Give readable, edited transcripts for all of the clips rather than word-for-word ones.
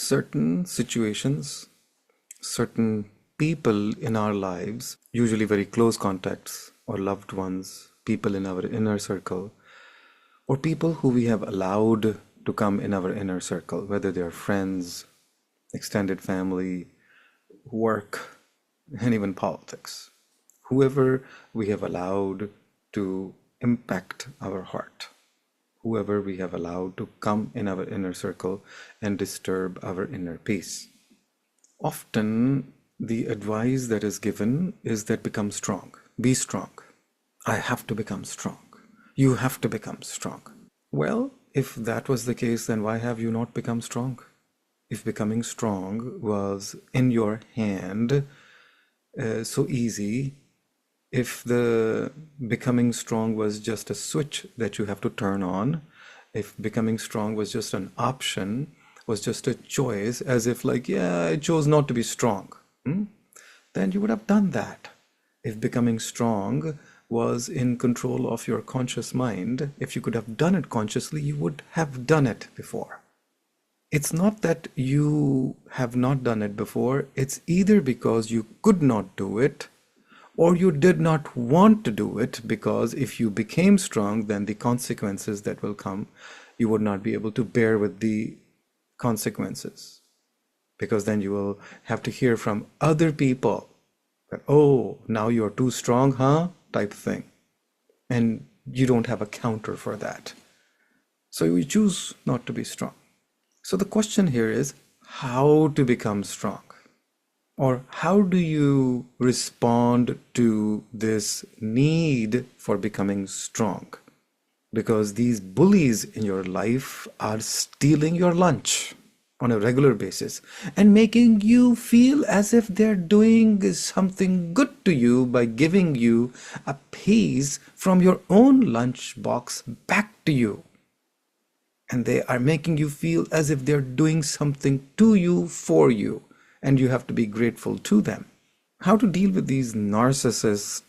certain situations, certain people in our lives, usually very close contacts or loved ones, people in our inner circle, or people who we have allowed to come in our inner circle, whether they are friends, extended family, work, and even politics. Whoever we have allowed to impact our heart, whoever we have allowed to come in our inner circle and disturb our inner peace. Often, the advice that is given is that become strong, be strong. I have to become strong. You have to become strong. Well, if that was the case, then why have you not become strong? If becoming strong was in your hand, so easy, if the becoming strong was just a switch that you have to turn on, if becoming strong was just an option, was just a choice, as if like, yeah, I chose not to be strong, then you would have done that. If becoming strong was in control of your conscious mind, if you could have done it consciously, you would have done it before. It's not that you have not done it before, it's either because you could not do it or you did not want to do it, because if you became strong, then the consequences that will come, you would not be able to bear with the consequences, because then you will have to hear from other people that, oh, now you're too strong, huh? Type thing. And you don't have a counter for that. So you choose not to be strong. So the question here is how to become strong, or how do you respond to this need for becoming strong? Because these bullies in your life are stealing your lunch on a regular basis and making you feel as if they're doing something good to you by giving you a piece from your own lunchbox back to you. And they are making you feel as if they're doing something to you, for you, and you have to be grateful to them. How to deal with these narcissist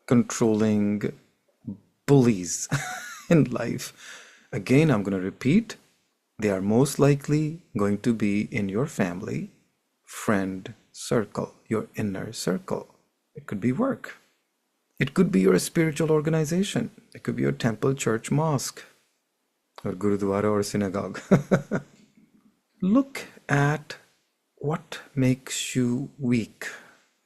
controlling bullies in life? Again, I'm going to repeat, they are most likely going to be in your family, friend circle, your inner circle. It could be work. It could be your spiritual organization. It could be your temple, church, mosque, or gurudwara or synagogue. Look at what makes you weak.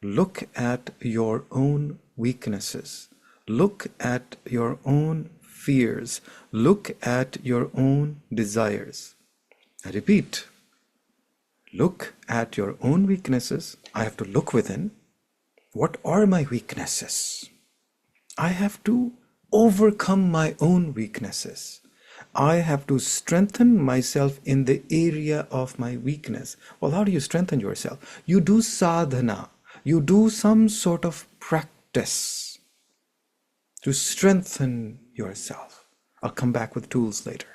Look at your own weaknesses. Look at your own fears. Look at your own desires. I repeat, look at your own weaknesses. I have to look within. What are my weaknesses? I have to overcome my own weaknesses. I have to strengthen myself in the area of my weakness. Well, how do you strengthen yourself? You do sadhana. You do some sort of practice to strengthen yourself. I'll come back with tools later.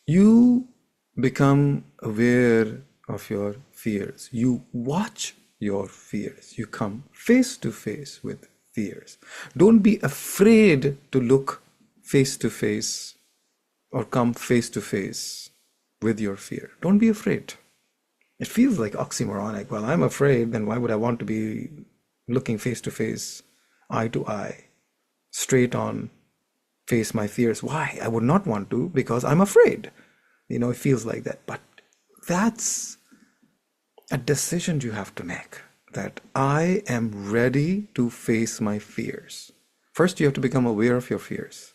You become aware of your fears. You watch your fears. You come face to face with fears. Don't be afraid to look face to face or come face to face with your fear. Don't be afraid. It feels like oxymoronic. Well, I'm afraid, then why would I want to be looking face to face, eye to eye, straight on, face my fears? Why? I would not want to, because I'm afraid. It feels like that. But that's a decision you have to make, that I am ready to face my fears. First, you have to become aware of your fears.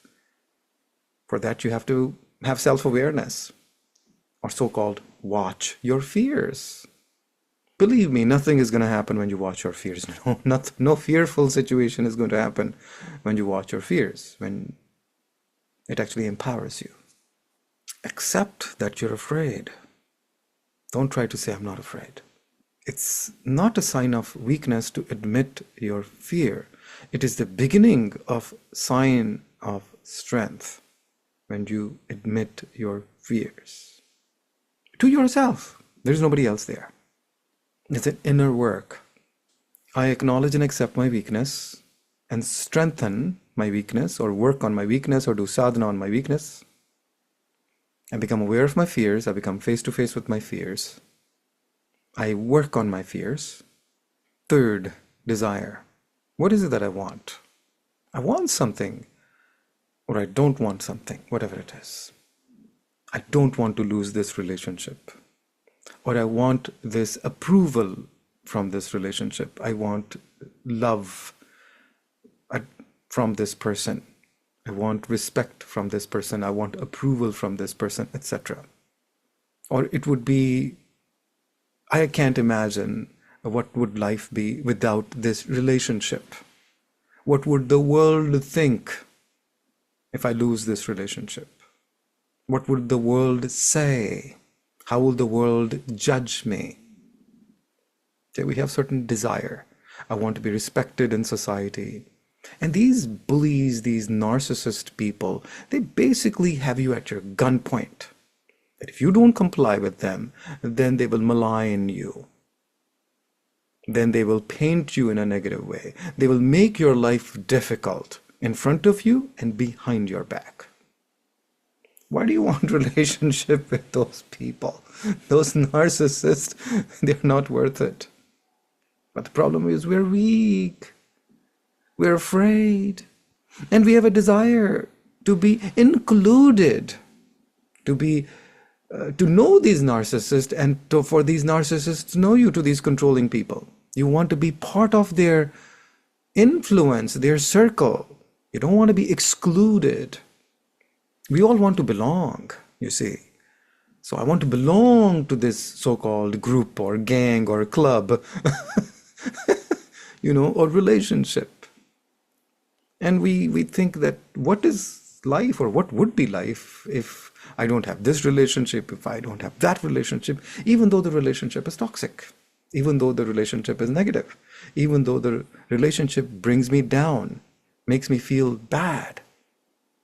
For that, you have to have self-awareness, or so-called watch your fears. Believe me, nothing is going to happen when you watch your fears. No fearful situation is going to happen when you watch your fears, when it actually empowers you. Accept that you're afraid. Don't try to say, I'm not afraid. It's not a sign of weakness to admit your fear. It is the beginning of sign of strength when you admit your fears to yourself. There's nobody else there. It's an inner work. I acknowledge and accept my weakness and strengthen my weakness, or work on my weakness, or do sadhana on my weakness. I become aware of my fears. I become face to face with my fears. I work on my fears. Third, desire. What is it that I want? I want something, or I don't want something, whatever it is. I don't want to lose this relationship, or I want this approval from this relationship. I want love from this person. I want respect from this person. I want approval from this person, etc. Or it would be, I can't imagine what would life be without this relationship. What would the world think if I lose this relationship? What would the world say? How will the world judge me? Okay, we have certain desire. I want to be respected in society. And these bullies, these narcissist people, they basically have you at your gunpoint. That if you don't comply with them, then they will malign you. Then they will paint you in a negative way. They will make your life difficult in front of you and behind your back. Why do you want a relationship with those people? Those narcissists, they're not worth it. But the problem is we're weak. We're afraid. And we have a desire to be included, to know these narcissists, and for these narcissists to know you, to these controlling people. You want to be part of their influence, their circle. You don't want to be excluded. We all want to belong, you see. So I want to belong to this so-called group or gang or club, or relationship. And we think that what is life, or what would be life if I don't have this relationship, if I don't have that relationship, even though the relationship is toxic, even though the relationship is negative, even though the relationship brings me down, makes me feel bad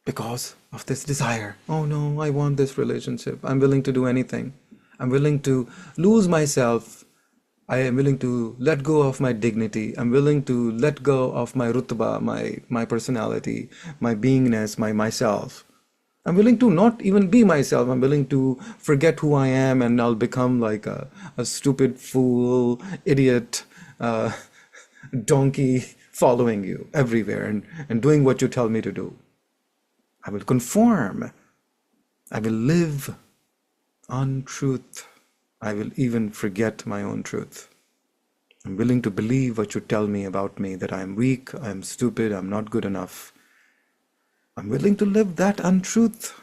because of this desire. Oh no, I want this relationship. I'm willing to do anything. I'm willing to lose myself. I am willing to let go of my dignity. I'm willing to let go of my rutba, my personality, my beingness, myself. I'm willing to not even be myself. I'm willing to forget who I am, and I'll become like a stupid fool, idiot, donkey following you everywhere and doing what you tell me to do. I will conform. I will live untruth. I will even forget my own truth. I'm willing to believe what you tell me about me, that I'm weak, I'm stupid, I'm not good enough. I'm willing to live that untruth.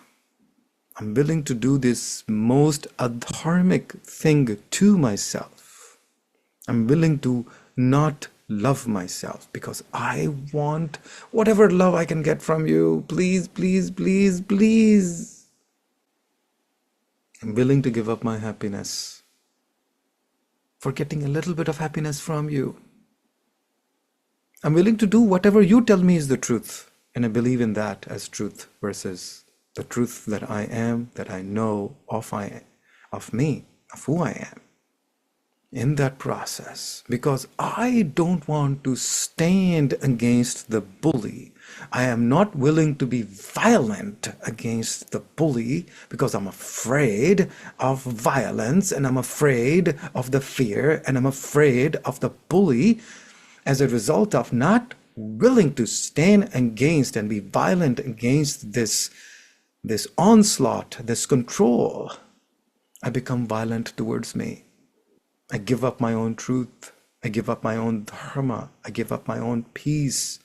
I'm willing to do this most adharmic thing to myself. I'm willing to not love myself because I want whatever love I can get from you. Please, please, please, please. I'm willing to give up my happiness for getting a little bit of happiness from you. I'm willing to do whatever you tell me is the truth, and I believe in that as truth versus the truth that I am, that I know of me, of who I am. In that process, because I don't want to stand against the bully. I am not willing to be violent against the bully because I'm afraid of violence, and I'm afraid of the fear, and I'm afraid of the bully as a result of not willing to stand against and be violent against this onslaught, this control. I become violent towards me. I give up my own truth. I give up my own dharma. I give up my own peace.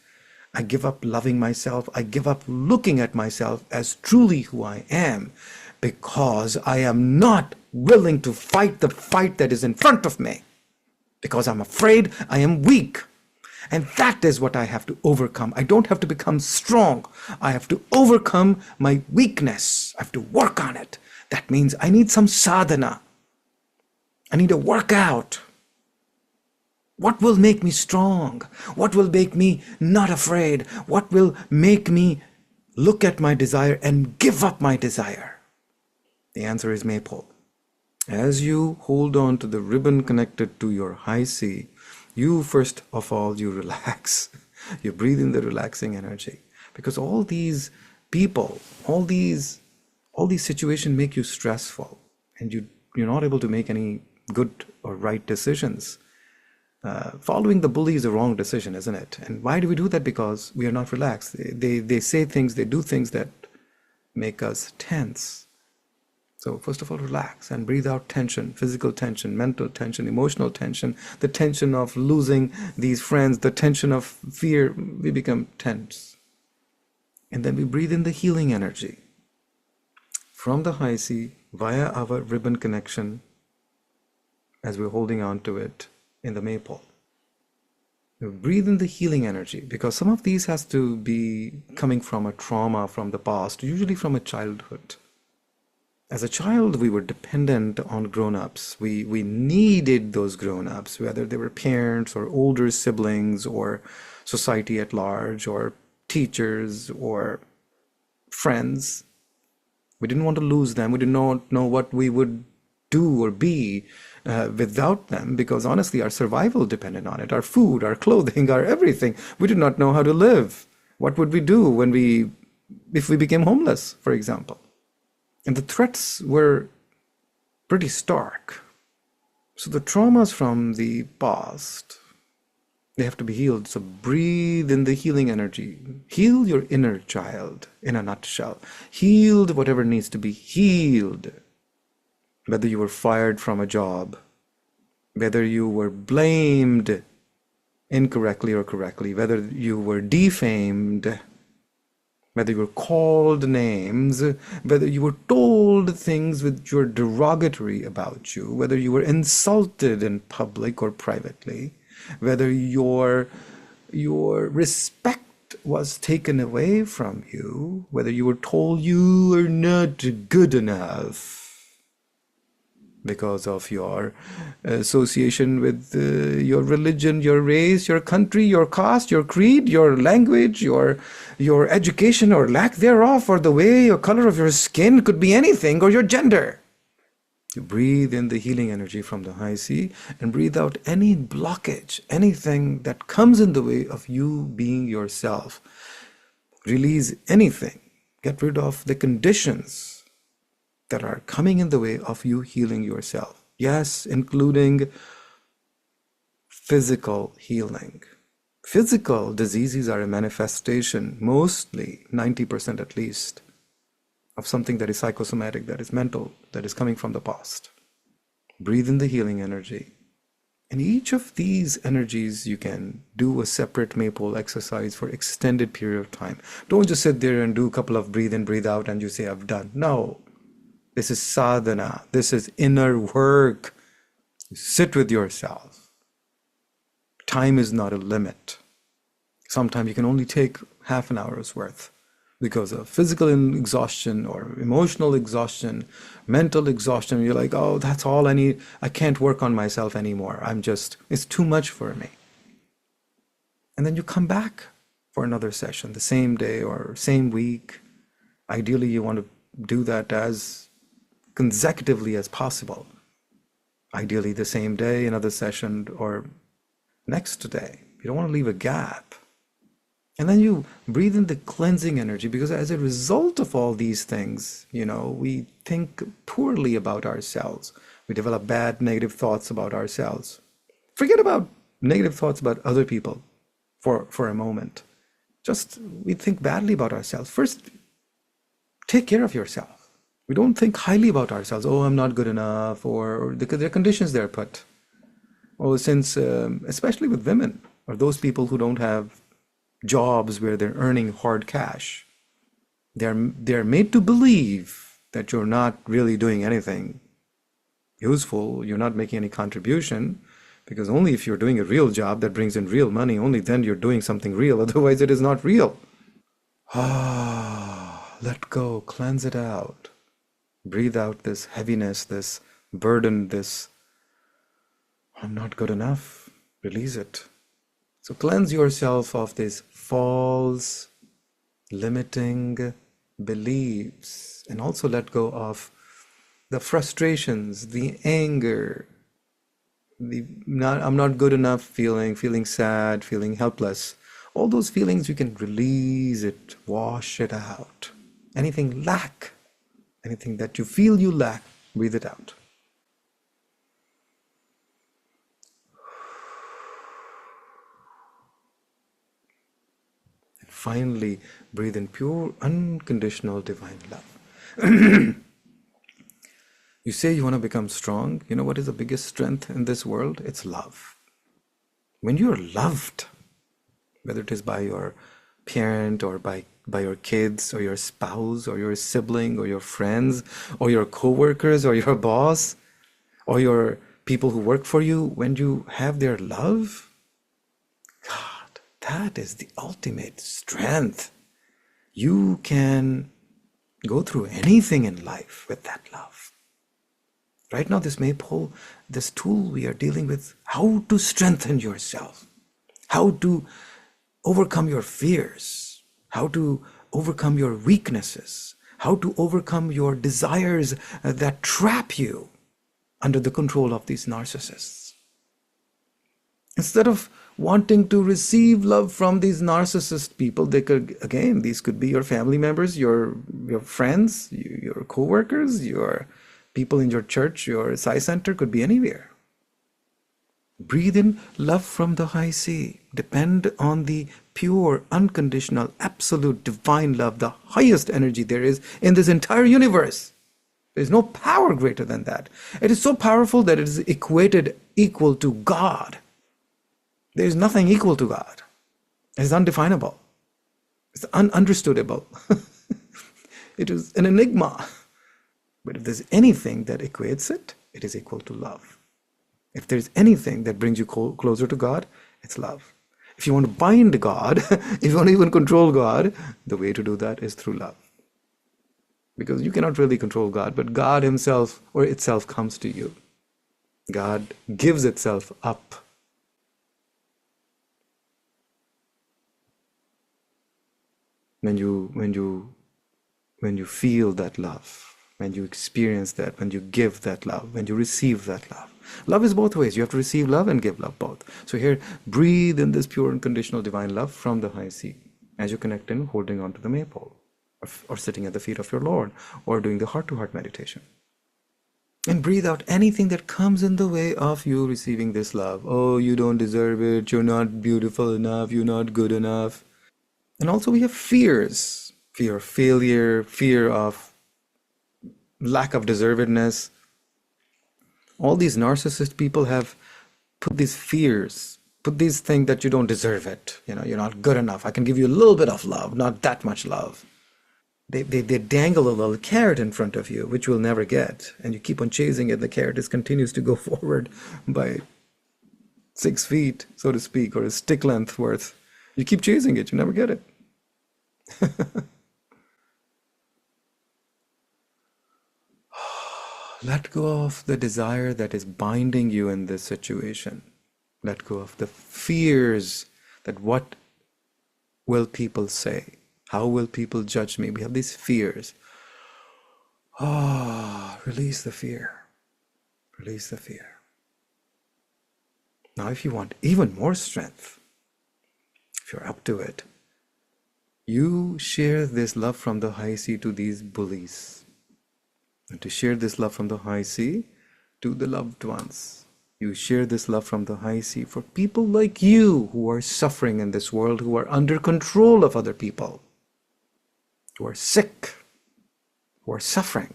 I give up loving myself. I give up looking at myself as truly who I am, because I am not willing to fight the fight that is in front of me, because I'm afraid I am weak. And that is what I have to overcome. I don't have to become strong. I have to overcome my weakness. I have to work on it. That means I need some sadhana. I need a workout. What will make me strong? What will make me not afraid? What will make me look at my desire and give up my desire? The answer is Maypole. As you hold on to the ribbon connected to your high C, you first of all, you relax. You breathe in the relaxing energy. Because all these people, all these situations make you stressful, and you're not able to make any good or right decisions. Following the bully is a wrong decision, isn't it? And why do we do that? Because we are not relaxed. They say things, they do things that make us tense. So first of all, relax and breathe out tension, physical tension, mental tension, emotional tension, the tension of losing these friends, the tension of fear. We become tense. And then we breathe in the healing energy from the high C via our ribbon connection as we're holding on to it in the Maypole. We breathe in the healing energy because some of these has to be coming from a trauma from the past, usually from a childhood. As a child, we were dependent on grown-ups. We needed those grown-ups, whether they were parents or older siblings or society at large or teachers or friends. We didn't want to lose them. We did not know what we would do or be without them, because honestly, our survival depended on it. Our food, our clothing, our everything. We did not know how to live. What would we do if we became homeless, for example? And the threats were pretty stark. So the traumas from the past, they have to be healed. So breathe in the healing energy. Heal your inner child in a nutshell. Heal whatever needs to be healed. Whether you were fired from a job, whether you were blamed incorrectly or correctly, whether you were defamed, whether you were called names, whether you were told things which were derogatory about you, whether you were insulted in public or privately, whether your respect was taken away from you, whether you were told you are not good enough because of your association with your religion, your race, your country, your caste, your creed, your language, your education or lack thereof, or the way your color of your skin, could be anything, or your gender. You breathe in the healing energy from the high C and breathe out any blockage, anything that comes in the way of you being yourself. Release anything. Get rid of the conditions that are coming in the way of you healing yourself. Yes, including physical healing. Physical diseases are a manifestation, mostly 90% at least, of something that is psychosomatic, that is mental, that is coming from the past. Breathe in the healing energy. And each of these energies, you can do a separate Maypole exercise for extended period of time. Don't just sit there and do a couple of breathe in, breathe out, and you say, I've done. No. This is sadhana. This is inner work. Sit with yourself. Time is not a limit. Sometimes you can only take half an hour's worth because of physical exhaustion or emotional exhaustion, mental exhaustion. You're like, oh, that's all I need. I can't work on myself anymore. It's too much for me. And then you come back for another session the same day or same week. Ideally, you want to do that as consecutively as possible. Ideally the same day, another session, or next day. You don't want to leave a gap. And then you breathe in the cleansing energy, because as a result of all these things, we think poorly about ourselves. We develop bad, negative thoughts about ourselves. Forget about negative thoughts about other people for a moment. Just we think badly about ourselves. First, take care of yourself. We don't think highly about ourselves. Oh, I'm not good enough, or because there are conditions they're put. Oh, since, especially with women, or those people who don't have jobs where they're earning hard cash, they're made to believe that you're not really doing anything useful, you're not making any contribution, because only if you're doing a real job that brings in real money, only then you're doing something real, otherwise it is not real. Let go, cleanse it out. Breathe out this heaviness, this burden, this I'm not good enough. Release it. So cleanse yourself of these false, limiting beliefs, and also let go of the frustrations, the anger, I'm not good enough feeling sad, feeling helpless. All those feelings, you can release it, wash it out. Anything that you feel you lack, breathe it out. finally breathe in pure, unconditional, divine love. You say you want to become strong. You know what is the biggest strength in this world? It's love. When you're loved, whether it is by your parent or by your kids or your spouse or your sibling or your friends or your co-workers or your boss or your people who work for you, when you have their love, God, that is the ultimate strength. You can go through anything in life with that love. Right now, this Maypole, this tool we are dealing with, how to strengthen yourself, how to overcome your fears, how to overcome your weaknesses, how to overcome your desires that trap you under the control of these narcissists. Instead of wanting to receive love from these narcissist people, they could, again, these could be your family members, your friends, your co-workers, your people in your church, your Sai Center, could be anywhere. Breathe in love from the high sea. Depend on the pure, unconditional, absolute, divine love, the highest energy there is in this entire universe. There is no power greater than that. It is so powerful that it is equal to God. There is nothing equal to God. It is undefinable. It's ununderstandable. It is an enigma. But if there's anything that equates it, it is equal to love. If there's anything that brings you closer to God, it's love. If you want to bind God, if you want to even control God, the way to do that is through love. Because you cannot really control God, but God himself or itself comes to you. God gives itself up. When you feel that love, when you experience that, when you give that love, when you receive that love. Love is both ways. You have to receive love and give love both. So here, breathe in this pure unconditional divine love from the high sea as you connect in, holding on to the Maypole, or sitting at the feet of your Lord, or doing the heart-to-heart meditation. And breathe out anything that comes in the way of you receiving this love. Oh, you don't deserve it. You're not beautiful enough. You're not good enough. And also we have fears. Fear of failure, fear of lack of deservedness. All these narcissist people have put these fears, put these things that you don't deserve it. You're not good enough. I can give you a little bit of love, not that much love. They dangle a little carrot in front of you, which you'll never get. And you keep on chasing it. The carrot continues to go forward by 6 feet, so to speak, or a stick length worth. You keep chasing it, you never get it. Let go of the desire that is binding you in this situation. Let go of the fears that what will people say? How will people judge me? We have these fears. Release the fear. Release the fear. Now, if you want even more strength, if you're up to it, you share this love from the high sea to these bullies. And to share this love from the high sea to the loved ones. You share this love from the high sea for people like you who are suffering in this world, who are under control of other people, who are sick, who are suffering.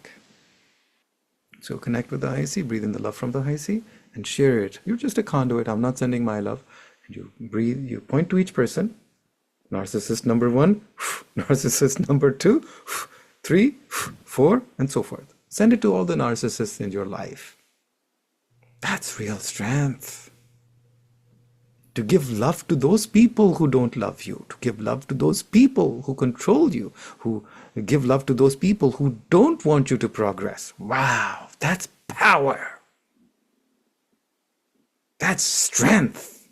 So connect with the high sea, breathe in the love from the high sea, and share it. You're just a conduit. I'm not sending my love. And you breathe, you point to each person. Narcissist number 1, narcissist number 2, 3, 4, and so forth. Send it to all the narcissists in your life. That's real strength. To give love to those people who don't love you, to give love to those people who control you, who give love to those people who don't want you to progress. Wow, that's power. That's strength.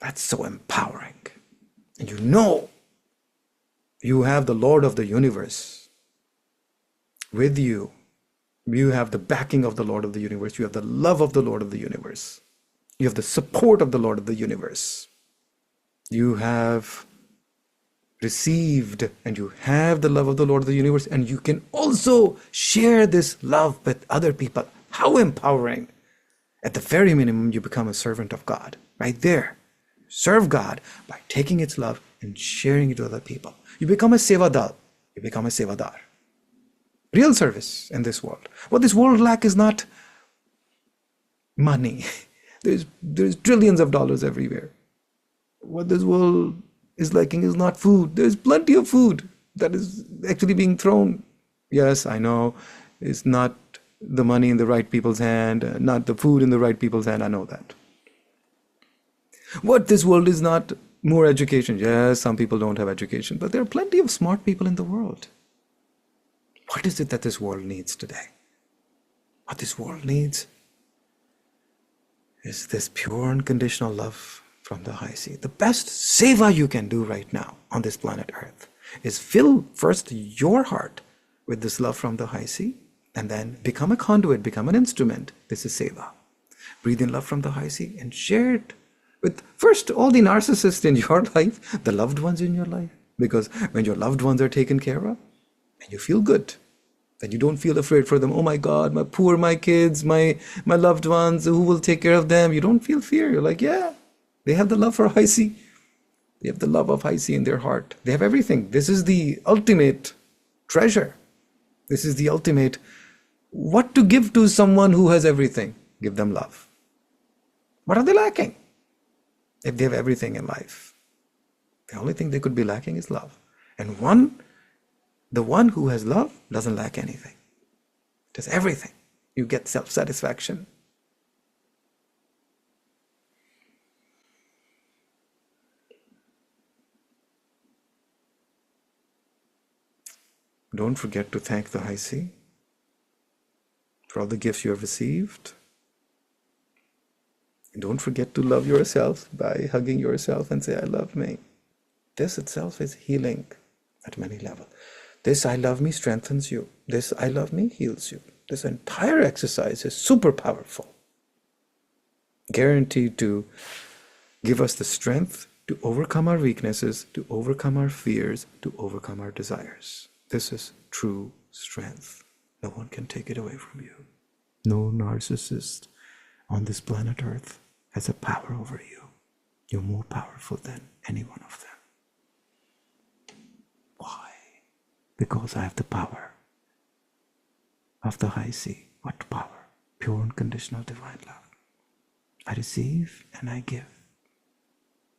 That's so empowering. And you have the Lord of the universe with you. You have the backing of the Lord of the universe. You have the love of the Lord of the universe. You have the support of the Lord of the universe. You have received and you have the love of the Lord of the universe, and you can also share this love with other people. How empowering. At the very minimum, you become a servant of God. Right there. serve God by taking its love and sharing it to other people. You become a sevadar. You become a sevadar. Real service in this world. What this world lacks is not money. There's trillions of dollars everywhere. What this world is lacking is not food. There's plenty of food that is actually being thrown. Yes, I know it's not the money in the right people's hand, not the food in the right people's hand. I know that. What this world is not more education. Yes, some people don't have education, but there are plenty of smart people in the world. What is it that this world needs today? What this world needs is this pure unconditional love from the high sea. The best seva you can do right now on this planet Earth is fill first your heart with this love from the high sea, and then become a conduit, become an instrument. This is seva. Breathe in love from the high sea and share it with first all the narcissists in your life, the loved ones in your life. Because when your loved ones are taken care of, and you feel good, then you don't feel afraid for them. Oh my God, my kids, my loved ones, who will take care of them? You don't feel fear. You're like, yeah, they have the love for high sea. They have the love of high sea in their heart. They have everything. This is the ultimate treasure. This is the ultimate. What to give to someone who has everything? Give them love. What are they lacking? If they have everything in life, the only thing they could be lacking is love. And the one who has love doesn't lack anything. It has everything. You get self-satisfaction. Don't forget to thank the high sea for all the gifts you have received. Don't forget to love yourself by hugging yourself and say, I love me. This itself is healing at many levels. This I love me strengthens you. This I love me heals you. This entire exercise is super powerful. Guaranteed to give us the strength to overcome our weaknesses, to overcome our fears, to overcome our desires. This is true strength. No one can take it away from you. No narcissist on this planet Earth has a power over you. You're more powerful than any one of them. Why? Because I have the power of the high sea. What power? Pure unconditional divine love. I receive and I give.